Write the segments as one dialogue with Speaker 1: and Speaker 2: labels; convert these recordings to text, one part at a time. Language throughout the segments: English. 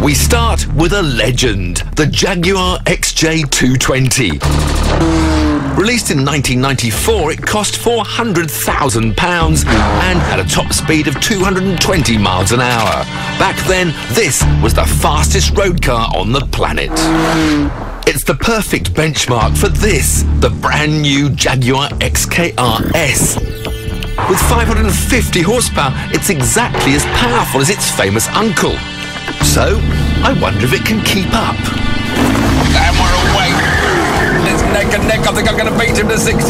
Speaker 1: We start with a legend, the Jaguar XJ220. Released in 1994, it cost £400,000 and had a top speed of 220 miles an hour. Back then, this was the fastest road car on the planet. It's the perfect benchmark for this, the brand new Jaguar XKR S. With 550 horsepower, it's exactly as powerful as its famous uncle. So, I wonder if it can keep up.
Speaker 2: And we're away. It's neck and neck. I think I'm going to beat him to 62.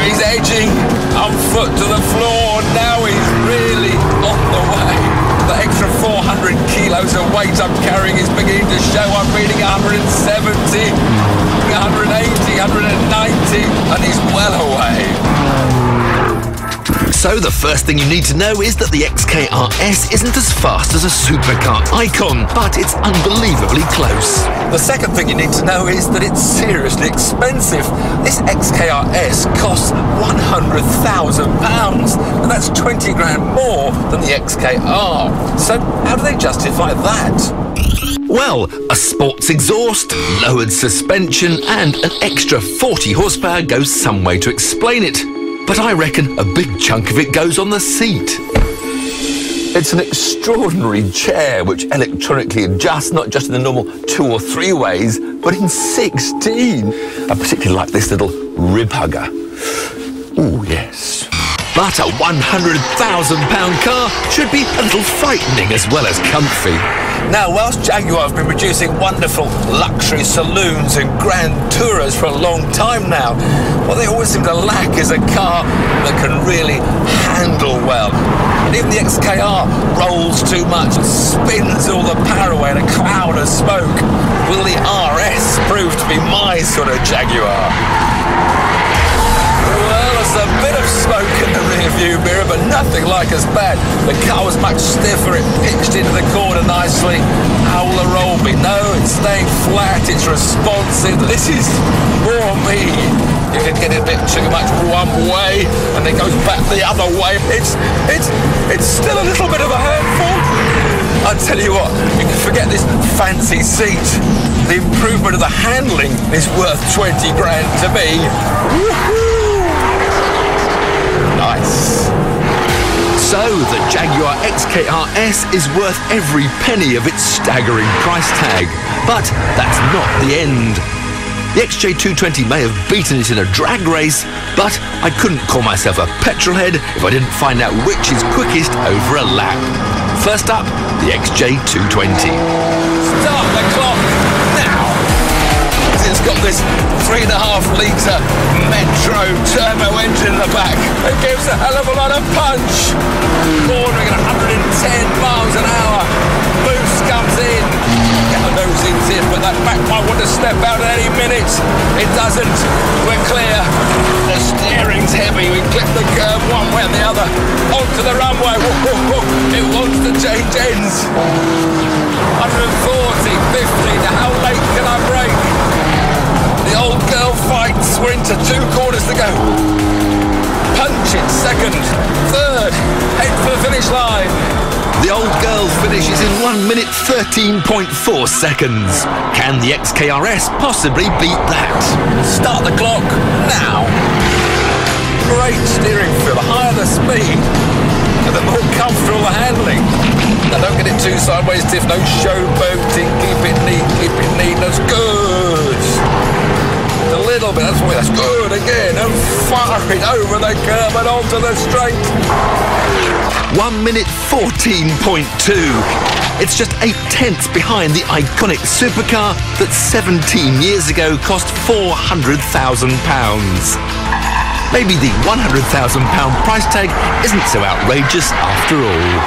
Speaker 2: He's edging on foot to the floor. Now he's really on the way. The extra 400 kilos of weight I'm carrying is beginning to show. I'm reading 170, 180, 190, and he's well away.
Speaker 1: So the first thing you need to know is that the XKR S isn't as fast as a supercar icon, but it's unbelievably close.
Speaker 2: The second thing you need to know is that it's seriously expensive. This XKR S costs £100,000, and that's 20 grand more than the XKR. So how do they justify that?
Speaker 1: Well, a sports exhaust, lowered suspension, and an extra 40 horsepower goes some way to explain it. But I reckon a big chunk of it goes on the seat. It's an extraordinary chair which electronically adjusts, not just in the normal 2 or 3 ways, but in 16. I particularly like this little rib hugger. Ooh, yes. But a £100,000 car should be a little frightening as well as comfy.
Speaker 2: Now, whilst Jaguar have been producing wonderful luxury saloons and grand tourers for a long time now, what they always seem to lack is a car that can really handle well. And even the XKR rolls too much and spins all the power away in a cloud of smoke. Will the RS prove to be my sort of Jaguar? Well, there's a bit of smoke in the rear-view mirror, but nothing like as bad. The car was much stiffer, it pitched into the corner nicely. How will the roll be? No, it's staying flat, it's responsive. This is more me. You can get it a bit too much one way, and it goes back the other way. It's still a little bit of a handful. I tell you what, you can forget this fancy seat. The improvement of the handling is worth 20 grand to me. Woohoo! Nice.
Speaker 1: So the Jaguar XKR S is worth every penny of its staggering price tag. But that's not the end. The XJ220 may have beaten it in a drag race, but I couldn't call myself a petrolhead if I didn't find out which is quickest over a lap. First up, the XJ220.
Speaker 2: Start the clock now! It's got this 3.5-litre Metro turbo engine in the back. It gives a hell of a lot of punch. Bordering at 110 miles an hour. Boost comes in. Get the nose in, Tiff, but that back might want to step out at any minute. It doesn't. We're clear. The steering's heavy. We clip the curb one way or the other. Onto the runway. Whoa, whoa, whoa. It wants to change ends. 140, 50. Now how late can I brake? The old girl fights. We're into 2 corners to go. Punch it, second, third, head for the finish line.
Speaker 1: The old girl finishes in 1 minute 13.4 seconds. Can the XKRS possibly beat that?
Speaker 2: Start the clock now. Great steering feel. The higher the speed, and the more comfortable the handling. Now don't get it too sideways, Tiff. No showboating. Keep it neat. That's good. A little bit, that's good again, and fire it over the curb and onto the straight.
Speaker 1: 1 minute 14.2. It's just 8/10 behind the iconic supercar that 17 years ago cost £400,000. Maybe the £100,000 price tag isn't so outrageous after all.